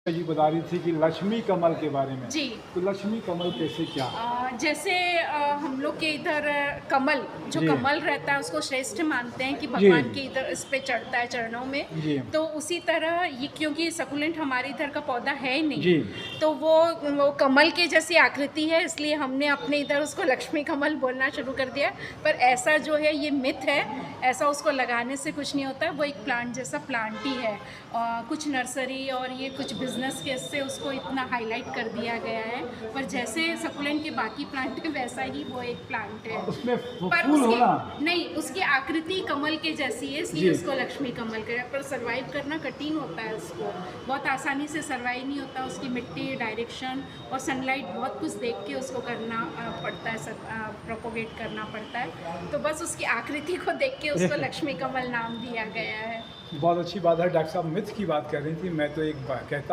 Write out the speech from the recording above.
जी बता रही थी कि लक्ष्मी कमल के बारे में। जी। तो लक्ष्मी कमल कैसे क्या? जैसे हम लोग के इधर कमल जो जी। कमल रहता है उसको श्रेष्ठ मानते हैं कि जी। भगवान के इधर इस पे चढ़ता है चरणों में। जी। तो उसी तरह ये क्योंकि सकुलेंट हमारे इधर का पौधा है ही नहीं, जी। तो वो कमल की जैसी आकृति है, इसलिए हमने अपने इधर उसको लक्ष्मी कमल बोलना शुरू कर दिया। पर ऐसा जो है ये मिथ है, ऐसा उसको लगाने से कुछ नहीं होता है, वो एक प्लांट जैसा प्लांट ही है। कुछ नर्सरी और ये कुछ बिजनेस के से उसको इतना हाईलाइट कर दिया गया है, पर जैसे सकुलेंट के बाकी प्लांट है वैसा ही वो एक प्लांट है। उसमें पर फूल उसकी होना। नहीं, उसकी आकृति कमल के जैसी है, इसलिए जी। उसको लक्ष्मी कमल कहा। पर सर्वाइव करना कठिन होता है, उसको बहुत आसानी से सर्वाइव नहीं होता। उसकी मिट्टी, डायरेक्शन और सनलाइट बहुत कुछ देख के उसको करना पड़ता है, प्रोपोगेट करना पड़ता है। तो बस उसकी आकृति को देख के उसको लक्ष्मी कमल नाम दिया गया है। बहुत अच्छी बात है, डॉक्टर साहब मिथ की बात कर रही थी, मैं तो एक कहता